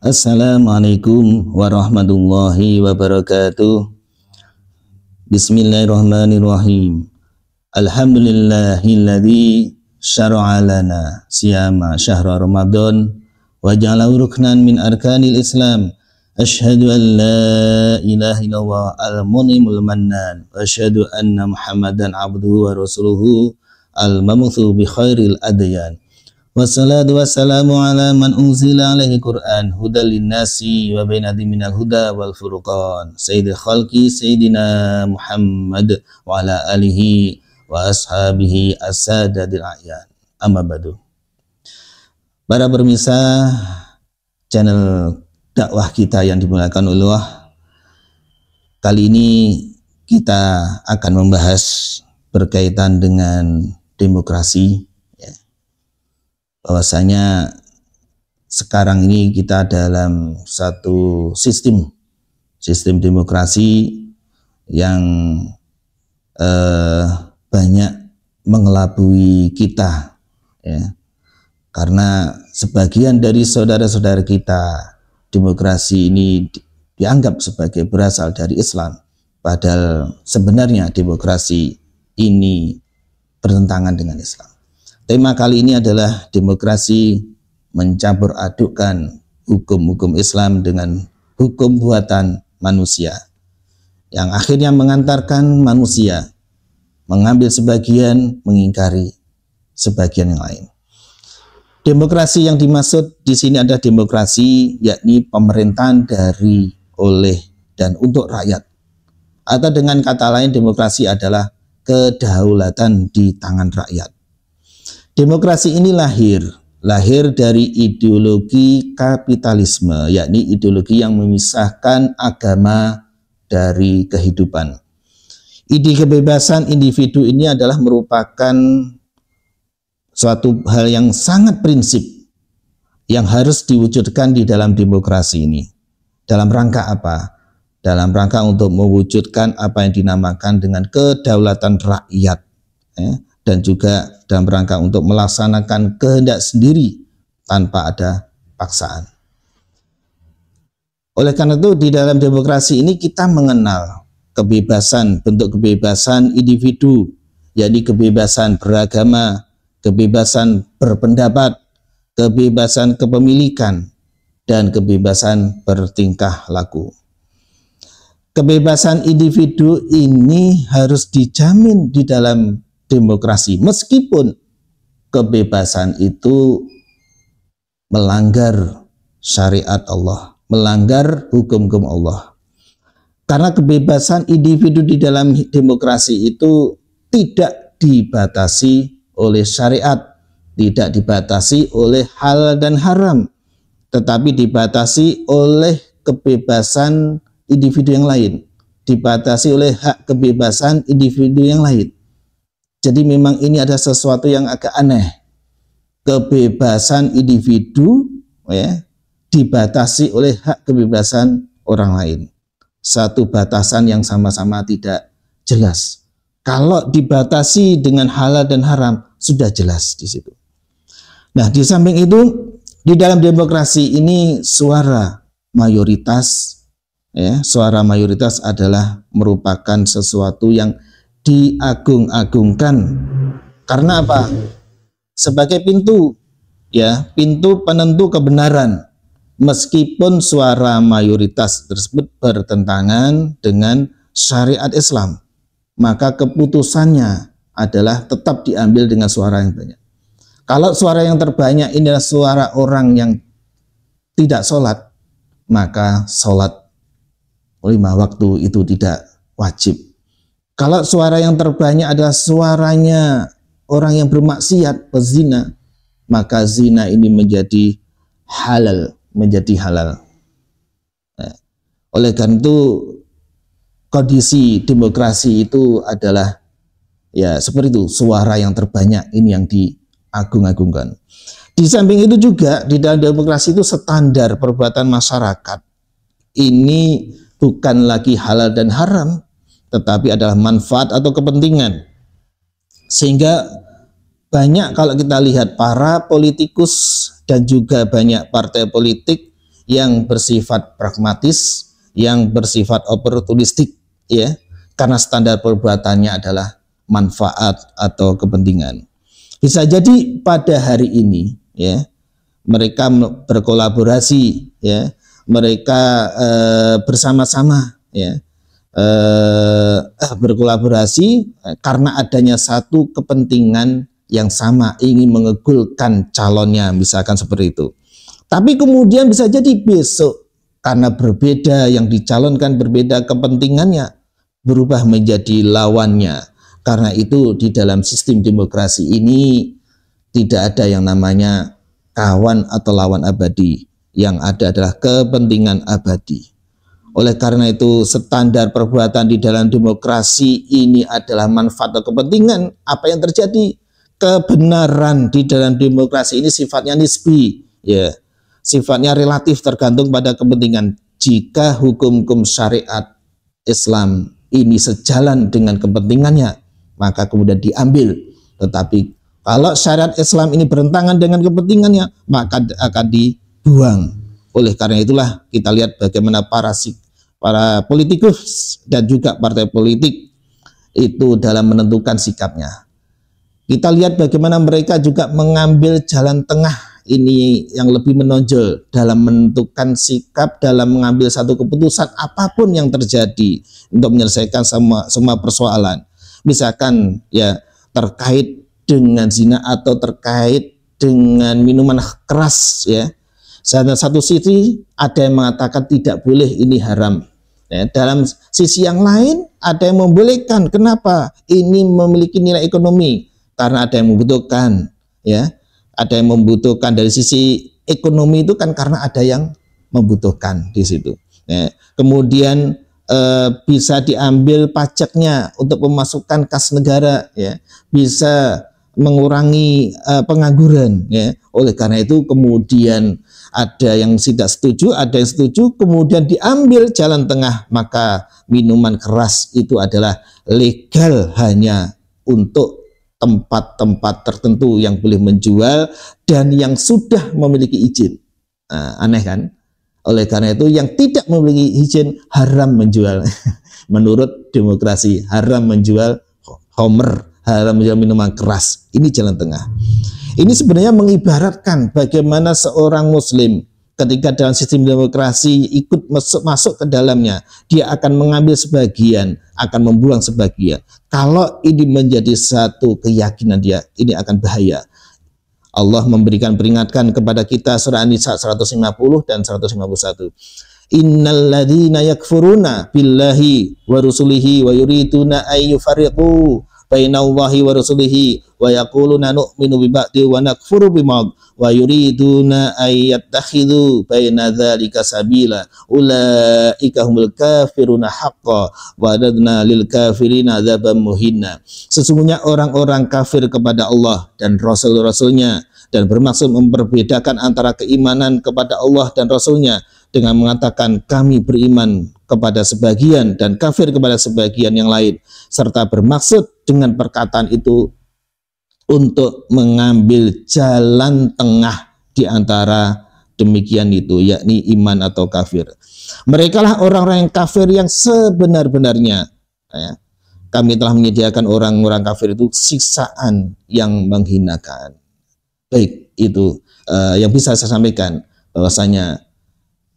Assalamualaikum warahmatullahi wabarakatuh. Bismillahirrahmanirrahim. Alhamdulillahilladzi syara'a lana siyama syahra Ramadan wa ja'alahu ruknan min arkanil Islam. Asyhadu an la ilaha illallah al-mun'imul mannan wa asyhadu anna Muhammadan abduhu wa rasuluhu al-mamuthu bi khairil adyan. Wassalatu wassalamu ala man unzila alaihi Qur'an hudal linnasi wa bainati minal huda wal furqan sayyidil khalqi sayyidina Muhammad wa ala alihi wa ashabihi as-sadatil a'yan. Amma ba'du. Para pemirsa channel dakwah kita yang dimuliakan Allah, kali ini kita akan membahas berkaitan dengan demokrasi. Bahwasanya sekarang ini kita dalam satu sistem demokrasi yang banyak mengelabui kita, ya. Karena sebagian dari saudara-saudara kita, demokrasi ini dianggap sebagai berasal dari Islam, padahal sebenarnya demokrasi ini bertentangan dengan Islam. Tema kali ini adalah demokrasi mencampur adukkan hukum-hukum Islam dengan hukum buatan manusia, yang akhirnya mengantarkan manusia mengambil sebagian, mengingkari sebagian yang lain. Demokrasi yang dimaksud di sini adalah demokrasi, yakni pemerintahan dari, oleh, dan untuk rakyat. Atau dengan kata lain, demokrasi adalah kedaulatan di tangan rakyat. Demokrasi ini lahir dari ideologi kapitalisme, yakni ideologi yang memisahkan agama dari kehidupan. Ide kebebasan individu ini adalah merupakan suatu hal yang sangat prinsip yang harus diwujudkan di dalam demokrasi ini. Dalam rangka apa? Dalam rangka untuk mewujudkan apa yang dinamakan dengan kedaulatan rakyat, dan juga dalam rangka untuk melaksanakan kehendak sendiri tanpa ada paksaan. Oleh karena itu, di dalam demokrasi ini kita mengenal kebebasan, bentuk kebebasan individu, yakni kebebasan beragama, kebebasan berpendapat, kebebasan kepemilikan, dan kebebasan bertingkah laku. Kebebasan individu ini harus dijamin di dalam demokrasi, meskipun kebebasan itu melanggar syariat Allah, melanggar hukum-hukum Allah. Karena kebebasan individu di dalam demokrasi itu tidak dibatasi oleh syariat, tidak dibatasi oleh halal dan haram, tetapi dibatasi oleh kebebasan individu yang lain, dibatasi oleh hak kebebasan individu yang lain. Jadi memang ini ada sesuatu yang agak aneh. Kebebasan individu, ya, dibatasi oleh hak kebebasan orang lain. Satu batasan yang sama-sama tidak jelas. Kalau dibatasi dengan halal dan haram, sudah jelas di situ. Nah, di samping itu, di dalam demokrasi ini suara mayoritas, ya, suara mayoritas adalah merupakan sesuatu yang diagung-agungkan. Karena apa? Sebagai pintu, ya, pintu penentu kebenaran. Meskipun suara mayoritas tersebut bertentangan dengan syariat Islam, maka keputusannya adalah tetap diambil dengan suara yang banyak. Kalau suara yang terbanyak ini adalah suara orang yang tidak sholat, maka sholat 5 waktu itu tidak wajib. Kalau suara yang terbanyak adalah suaranya orang yang bermaksiat, pezina, maka zina ini menjadi halal, Nah, oleh karena itu kondisi demokrasi itu adalah, ya, seperti itu, suara yang terbanyak ini yang diagung-agungkan. Di samping itu juga di dalam demokrasi itu standar perbuatan masyarakat ini bukan lagi halal dan haram, tetapi adalah manfaat atau kepentingan. Sehingga banyak kalau kita lihat para politikus dan juga banyak partai politik yang bersifat pragmatis, yang bersifat oportunistik, ya, karena standar perbuatannya adalah manfaat atau kepentingan. Bisa jadi pada hari ini, ya, mereka berkolaborasi, ya, mereka bersama-sama, ya, berkolaborasi karena adanya satu kepentingan yang sama, ingin mengegulkan calonnya, misalkan seperti itu. Tapi kemudian bisa jadi besok karena berbeda yang dicalonkan, berbeda kepentingannya, berubah menjadi lawannya. Karena itu di dalam sistem demokrasi ini tidak ada yang namanya kawan atau lawan abadi. Yang ada adalah kepentingan abadi. Oleh karena itu standar perbuatan di dalam demokrasi ini adalah manfaat atau kepentingan. Apa yang terjadi? Kebenaran di dalam demokrasi ini sifatnya nisbi, ya, sifatnya relatif, tergantung pada kepentingan. Jika hukum-hukum syariat Islam ini sejalan dengan kepentingannya, maka kemudian diambil. Tetapi kalau syariat Islam ini bertentangan dengan kepentingannya, maka akan dibuang. Oleh karena itulah kita lihat bagaimana para politikus dan juga partai politik itu dalam menentukan sikapnya. Kita lihat bagaimana mereka juga mengambil jalan tengah ini yang lebih menonjol dalam menentukan sikap, dalam mengambil satu keputusan apapun yang terjadi untuk menyelesaikan semua persoalan. Misalkan ya terkait dengan zina atau terkait dengan minuman keras, ya. Satu sisi ada yang mengatakan tidak boleh, ini haram. Ya, dalam sisi yang lain ada yang membolehkan. Kenapa? Ini memiliki nilai ekonomi. Karena ada yang membutuhkan, ya, ada yang membutuhkan dari sisi ekonomi itu kan karena ada yang membutuhkan di situ. Ya, kemudian bisa diambil pajaknya untuk pemasukan kas negara, ya, bisa mengurangi pengangguran, ya. Oleh karena itu kemudian ada yang tidak setuju, ada yang setuju, kemudian diambil jalan tengah, maka minuman keras itu adalah legal hanya untuk tempat-tempat tertentu yang boleh menjual dan yang sudah memiliki izin. Aneh kan? Oleh karena itu yang tidak memiliki izin haram menjual. Menurut demokrasi haram menjual homer, haram menjual minuman keras. Ini jalan tengah. Ini sebenarnya mengibaratkan bagaimana seorang muslim ketika dalam sistem demokrasi ikut masuk ke dalamnya, dia akan mengambil sebagian, akan membuang sebagian. Kalau ini menjadi satu keyakinan dia, ini akan bahaya. Allah memberikan peringatan kepada kita surah An-Nisa 150 dan 151. Innal ladzina yakfuruna billahi wa rusulihi wa yuriduna ay yufarriqu bainallahi wa rusulihi wa yaquluna nu'minu bi ba'di wa nakfuru bima wa yuriduna ay yattakhidhu baina dzalika sabila ulaika humul kafiruna haqqan wa adadna lil kafirina adzaban muhinna. Sesungguhnya orang-orang kafir kepada Allah dan rasul-rasulnya dan bermaksud memperbedakan antara keimanan kepada Allah dan rasulnya dengan mengatakan kami beriman kepada sebagian dan kafir kepada sebagian yang lain, serta bermaksud dengan perkataan itu untuk mengambil jalan tengah di antara demikian itu, yakni iman atau kafir. Mereka lah orang-orang yang kafir yang sebenar-benarnya. Ya. Kami telah menyediakan orang-orang kafir itu siksaan yang menghinakan. Baik, itu yang bisa saya sampaikan, bahwasanya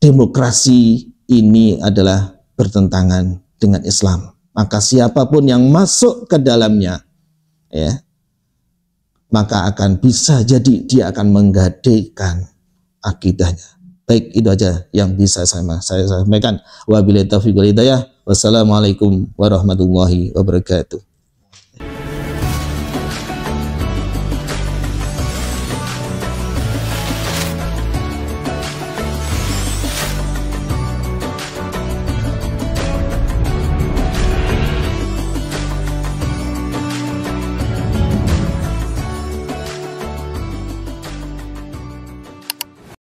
demokrasi ini adalah bertentangan dengan Islam. Maka siapapun yang masuk ke dalamnya, ya, maka akan bisa jadi dia akan menggadaikan akidahnya. Baik, itu aja yang bisa saya sampaikan. Wabillahi taufiq wal hidayah. Wassalamualaikum warahmatullahi wabarakatuh.